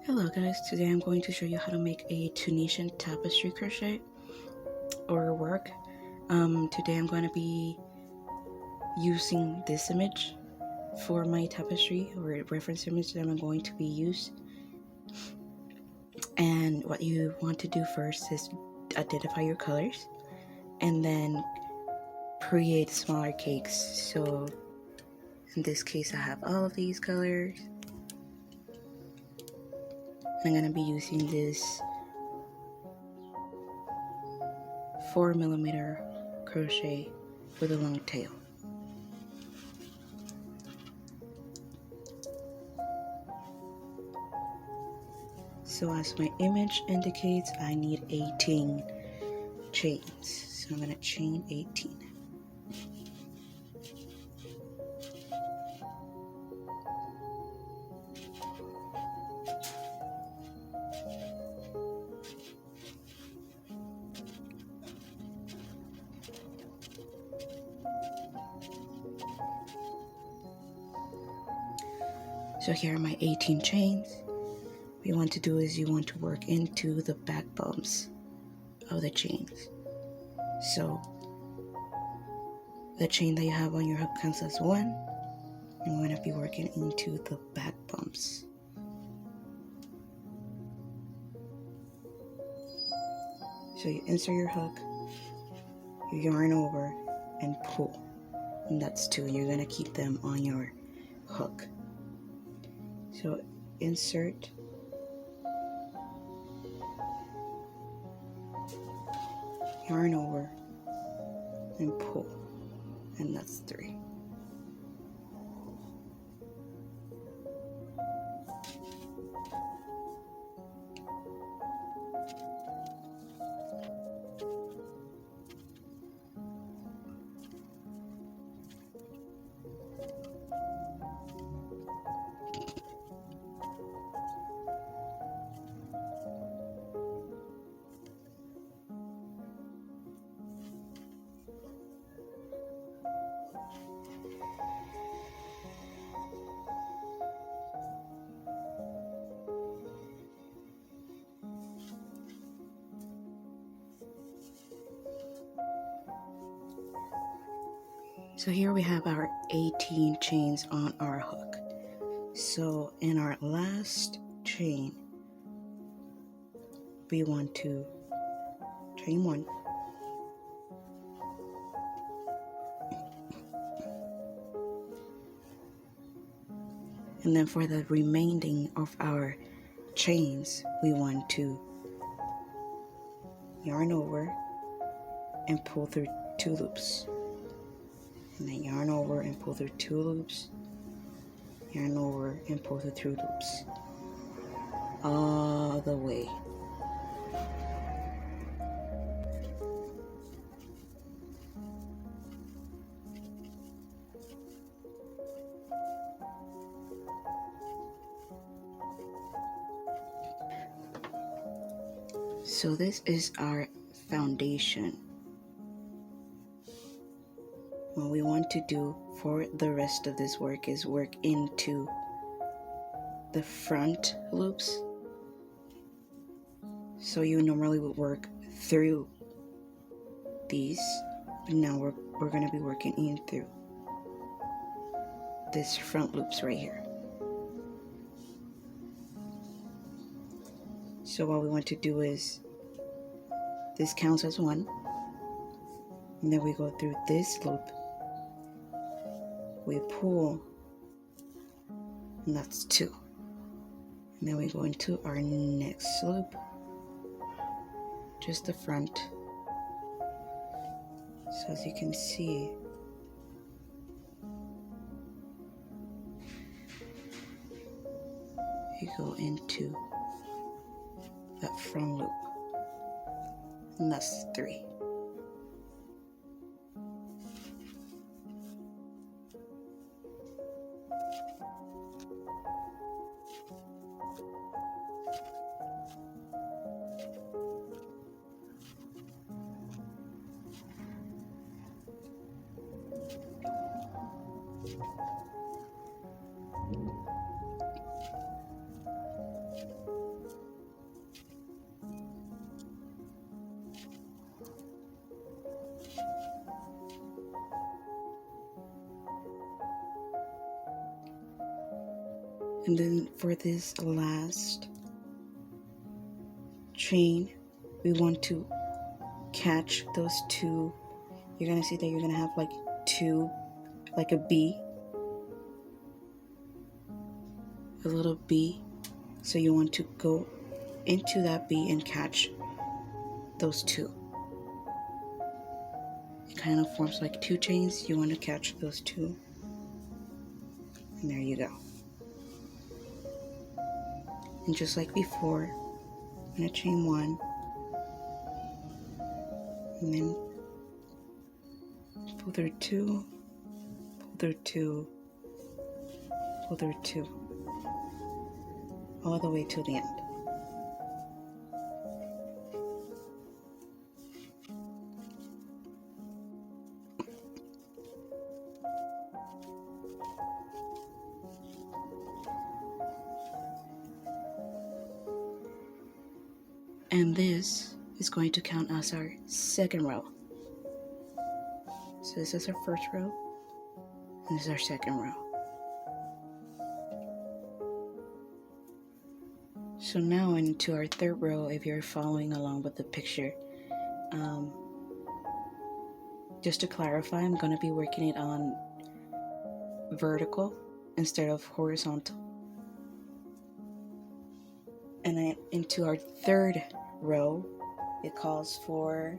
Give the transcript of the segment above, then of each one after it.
Hello guys, today I'm going to show you how to make a Tunisian tapestry crochet or work. Today I'm going to be using this image for my tapestry or reference image that I'm going to be used. And what you want to do first is identify your colors and then create smaller cakes. So in this case I have all of these colors. I'm going to be using this 4mm crochet with a long tail. So as my image indicates, I need 18 chains. So I'm going to chain 18. So here are my 18 chains. What you want to do is you want to work into the back bumps of the chains. So the chain that you have on your hook counts as 1. I'm going to be working into the back bumps. So you insert your hook, you yarn over and pull, and that's 2, and you're going to keep them on your hook. So insert, yarn over and pull, and that's 3. So here we have our 18 chains on our hook. So in our last chain, we want to chain 1, and then for the remaining of our chains, we want to yarn over and pull through 2 loops. And then yarn over and pull through 2 loops, yarn over and pull through 2 loops, all the way. So this is our foundation. What we want to do for the rest of this work is work into the front loops. So you normally would work through these, but now we're going to be working in through this front loops right here. So what we want to do is, this counts as 1, and then we go through this loop, we pull, and that's 2, and then we go into our next loop, just the front. So as you can see, you go into that front loop, and that's 3. And then for this last chain, we want to catch those two. You're gonna see that you're gonna have like two, like a B, a little B. So you want to go into that B and catch those two. It kind of forms like two chains. You want to catch those two. And there you go. And just like before, I'm going to chain one. And then pull through two, pull through two, pull through two, all the way to the end. And this is going to count as our second row. So this is our first row, and this is our second row. So now into our third row, if you're following along with the picture, just to clarify, I'm going to be working it on vertical instead of horizontal. And then into our third row, it calls for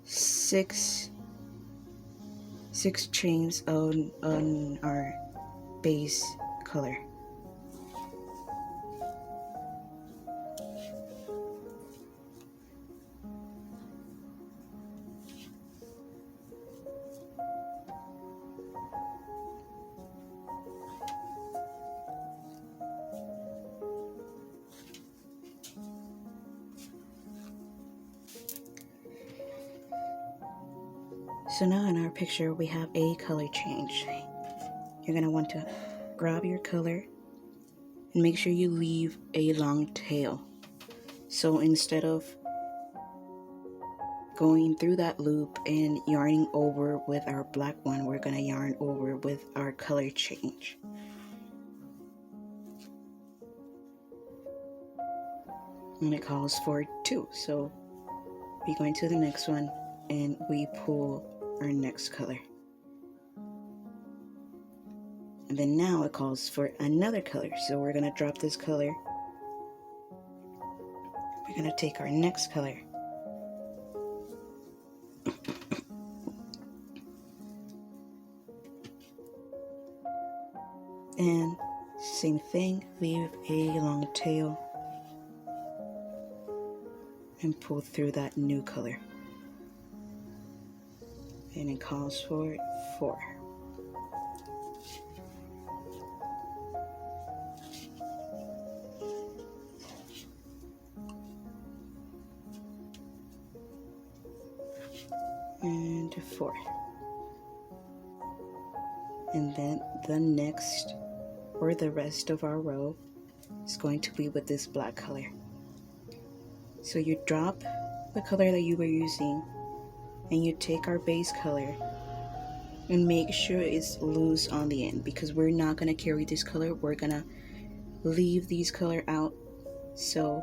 six chains on our base color. So now in our picture we have a color change. You're going to want to grab your color and make sure you leave a long tail. So instead of going through that loop and yarning over with our black one, we're going to yarn over with our color change. And it calls for 2. So we go into the next one and we pull our next color. And then now it calls for another color. So we're going to drop this color. We're going to take our next color. And same thing, leave a long tail and pull through that new color. And it calls for 4. And 4. And then the next, or the rest of our row, is going to be with this black color. So you drop the color that you were using and you take our base color and make sure it's loose on the end, because we're not going to carry this color. We're going to leave these color out so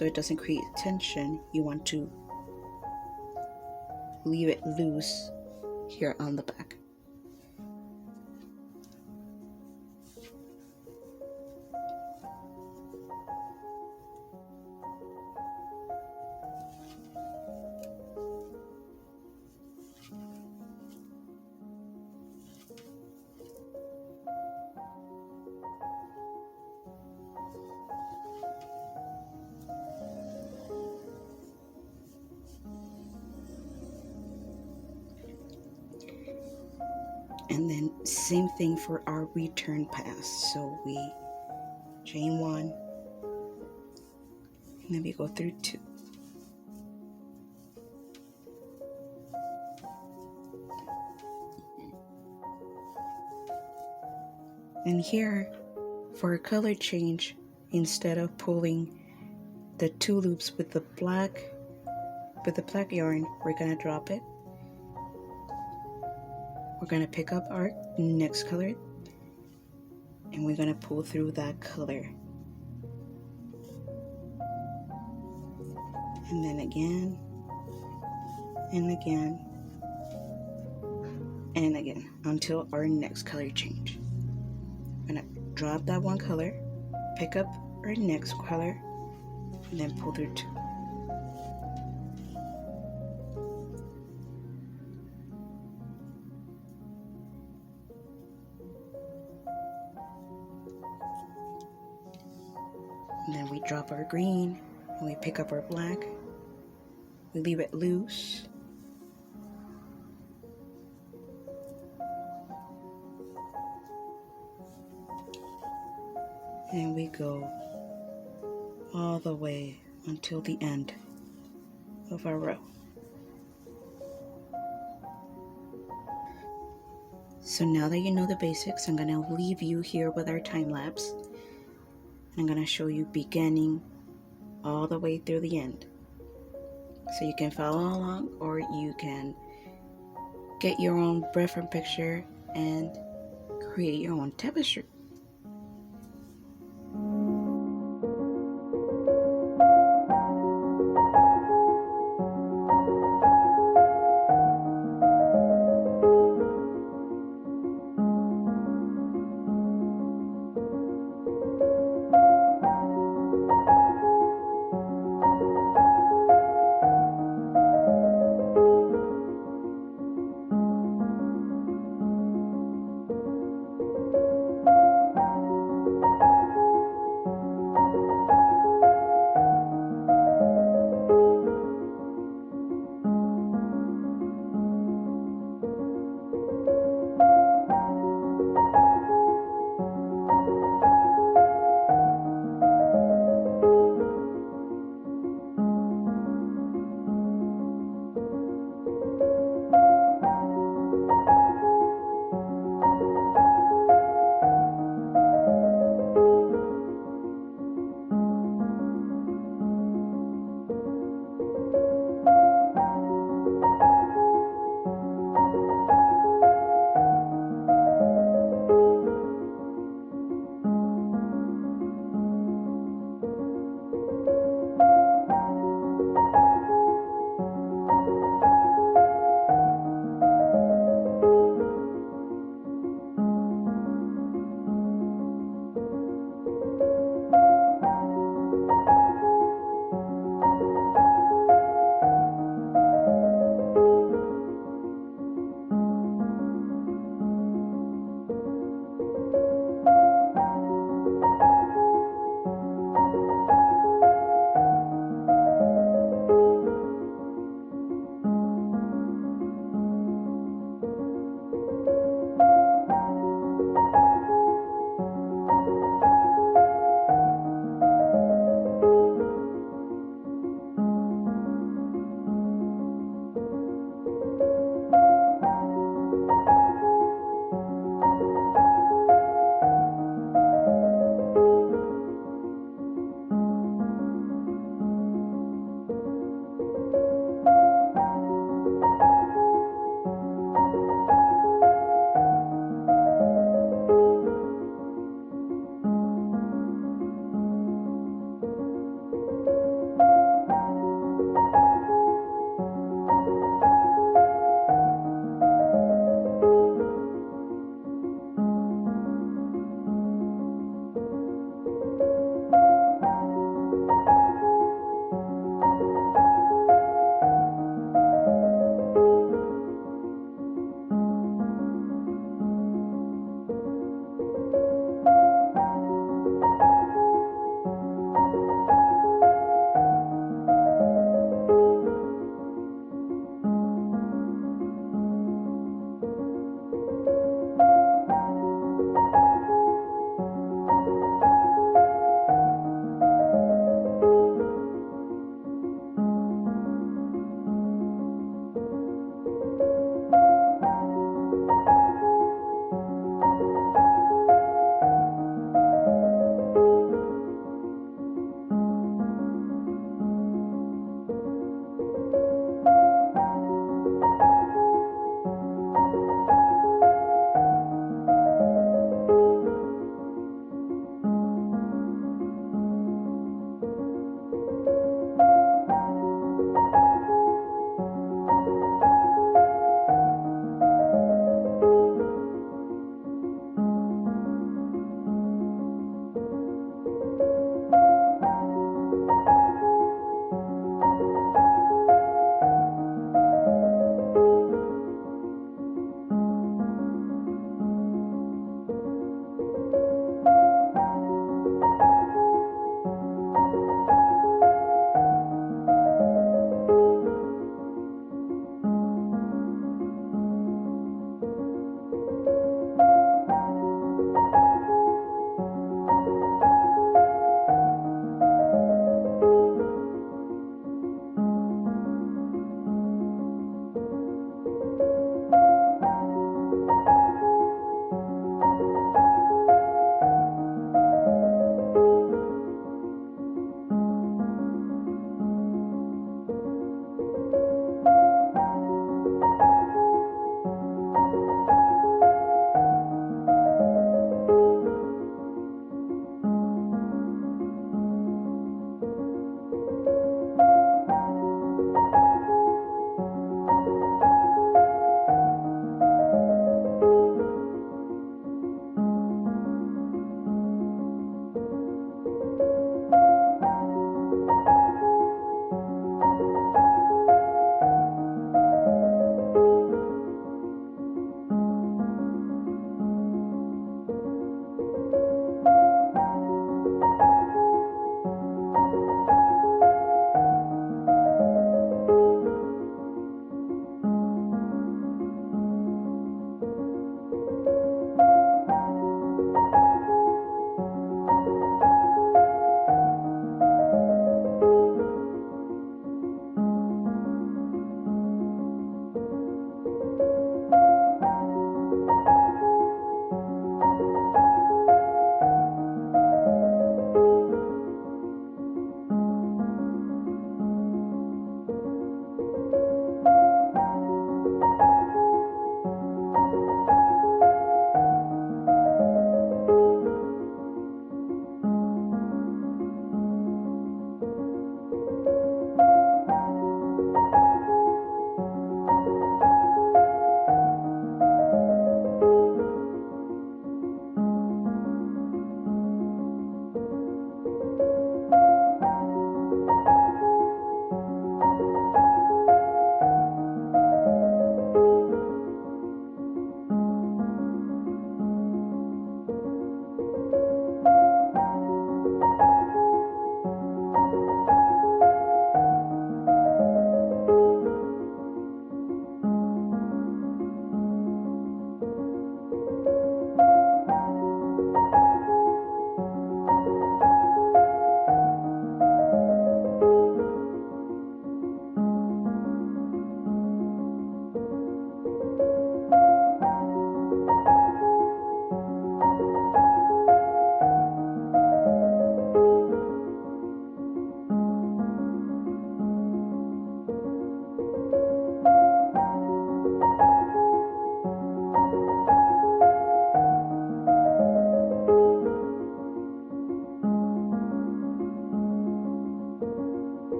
it doesn't create tension. You want to leave it loose here on the back. And then same thing for our return pass. So we chain 1 and then we go through 2. And here for a color change, instead of pulling the 2 loops with the black yarn, we're gonna drop it. we're going to pick up our next color and we're going to pull through that color. And then again, and again, and again, until our next color change. I'm going to drop that one color, pick up our next color, and then pull through 2. And then we drop our green, and we pick up our black. We leave it loose. And we go all the way until the end of our row. So now that you know the basics, I'm going to leave you here with our time lapse. I'm going to show you beginning all the way through the end. So you can follow along, or you can get your own reference picture and create your own tapestry.